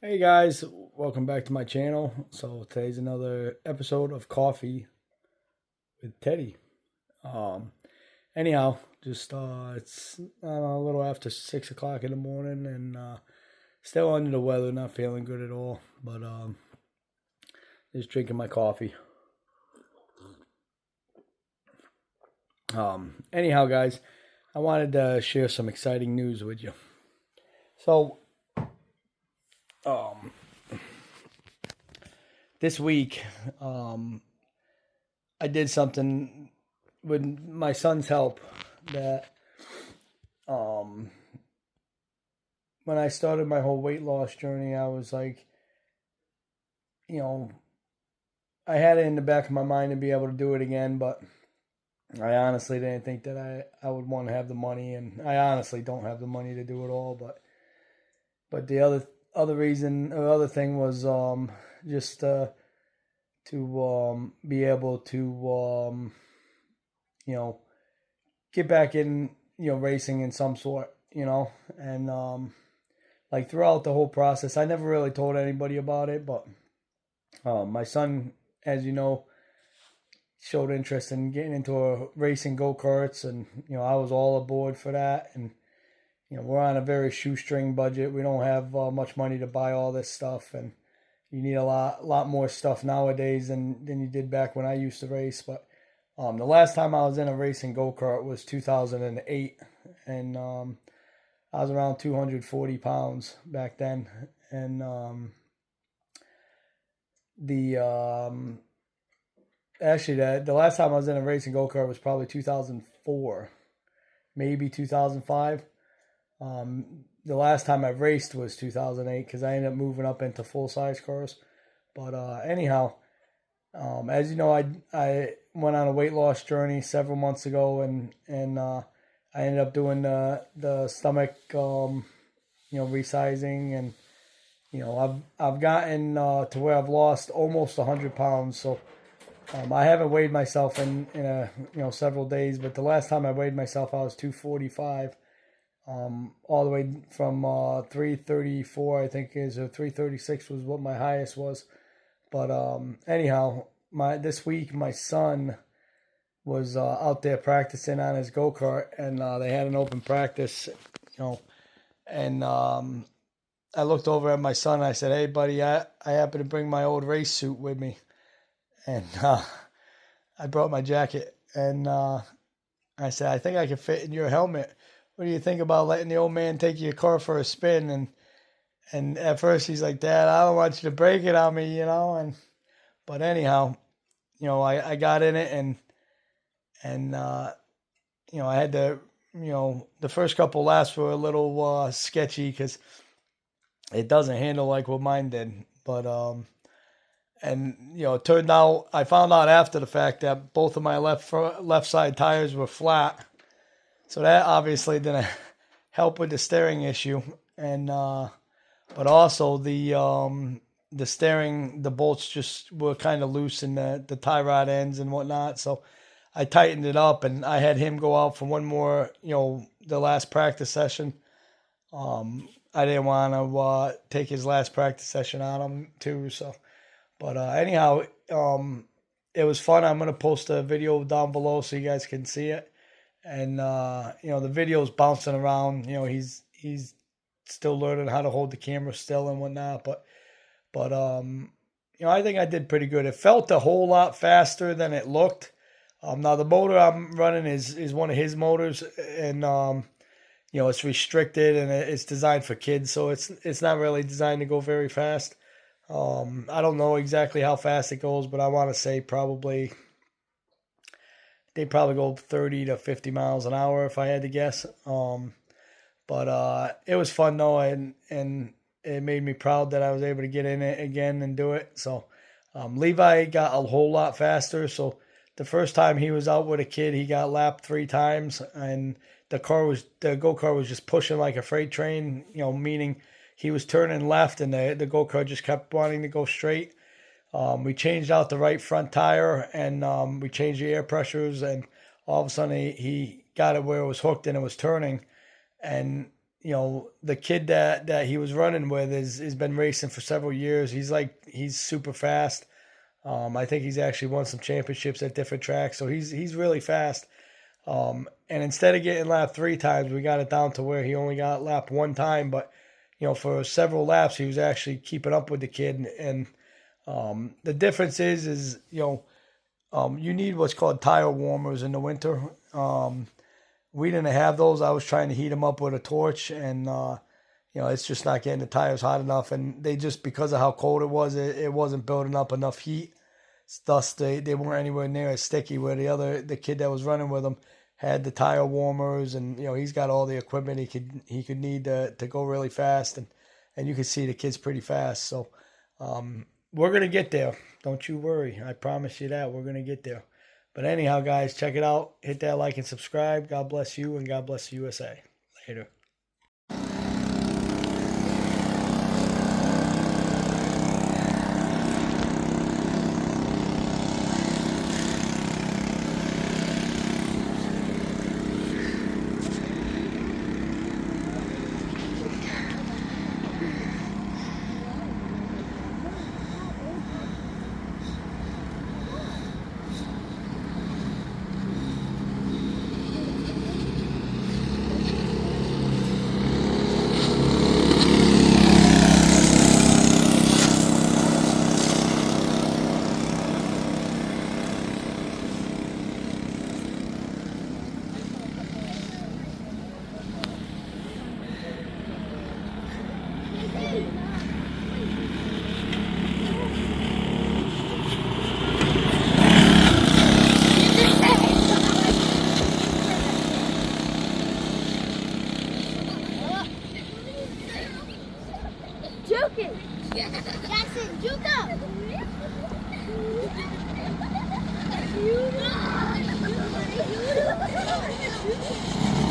Hey guys, welcome back to my channel. So today's another episode of Coffee with Teddy. Um, anyhow, just it's a little after 6 o'clock in the morning, and still under the weather, not feeling good at all. But just drinking my coffee. Anyhow, guys, I wanted to share some exciting news with you. So, um, this week, I did something with my son's help that um when I started my whole weight loss journey, I was like, you know, I had it in the back of my mind to be able to do it again, but I honestly didn't think that I would want to have the money, and I honestly don't have the money to do it all. But the other reason or other thing was just to be able to you know get back in racing in some sort, and like throughout the whole process, I never really told anybody about it, but my son, as you know, showed interest in getting into a racing go-karts, and I was all aboard for that. And we're on a very shoestring budget. We don't have much money to buy all this stuff, and you need a lot more stuff nowadays than you did back when I used to race. But the last time I was in a racing go-kart was 2008, and I was around 240 pounds back then. And the actually the last time I was in a racing go-kart was probably 2004, maybe 2005. The last time I raced was 2008 because I ended up moving up into full-size cars. But anyhow, as you know, I went on a weight loss journey several months ago, and I ended up doing the stomach resizing, and I've gotten to where I've lost almost 100 pounds. So I haven't weighed myself in a several days, but the last time I weighed myself, I was 245. All the way from 334, I think is, or 336 was what my highest was. But anyhow, this week my son was out there practicing on his go kart, and they had an open practice, and I looked over at my son. And I said, "Hey, buddy, I happen to bring my old race suit with me," and I brought my jacket, and I said, "I think I can fit in your helmet. What do you think about letting the old man take your car for a spin?" And at first he's like, "Dad, I don't want you to break it on me, And but anyhow, I got in it, and I had to, the first couple laps were a little sketchy because it doesn't handle like what mine did. But and it turned out, I found out after the fact that both of my left side tires were flat, so that obviously didn't help with the steering issue. And but also the steering, the bolts just were kind of loose in the tie rod ends and whatnot. So I tightened it up, and I had him go out for one more, the last practice session. I didn't want to take his last practice session on him too. So, but anyhow, it was fun. I'm gonna post a video down below so you guys can see it. And the video's bouncing around. He's still learning how to hold the camera still and whatnot. But I think I did pretty good. It felt a whole lot faster than it looked. Now the motor I'm running is one of his motors, and it's restricted, and it's designed for kids, so it's not really designed to go very fast. I don't know exactly how fast it goes, but I want to say they probably go 30 to 50 miles an hour if I had to guess. But it was fun though, and it made me proud that I was able to get in it again and do it. So Levi got a whole lot faster. So the first time he was out with a kid, he got lapped 3 times, and the go kart was just pushing like a freight train. Meaning he was turning left, and the go kart just kept wanting to go straight. We changed out the right front tire, and we changed the air pressures, and all of a sudden he got it where it was hooked and it was turning. And the kid that he was running with has been racing for several years. He's super fast. I think he's actually won some championships at different tracks, so he's really fast. And instead of getting lapped 3 times, we got it down to where he only got lapped 1 time. But for several laps, he was actually keeping up with the kid. And the difference is you need what's called tire warmers in the winter. We didn't have those. I was trying to heat them up with a torch, and it's just not getting the tires hot enough. And they just, because of how cold it was, it wasn't building up enough heat. Thus, they weren't anywhere near as sticky. Where the kid that was running with him had the tire warmers, and he's got all the equipment he could need to go really fast, and you can see the kid's pretty fast. So we're gonna get there. Don't you worry. I promise you that we're gonna get there. But anyhow, guys, check it out. Hit that like and subscribe. God bless you, and God bless the USA. Later. Juking! Jackson, juke up! Juke up!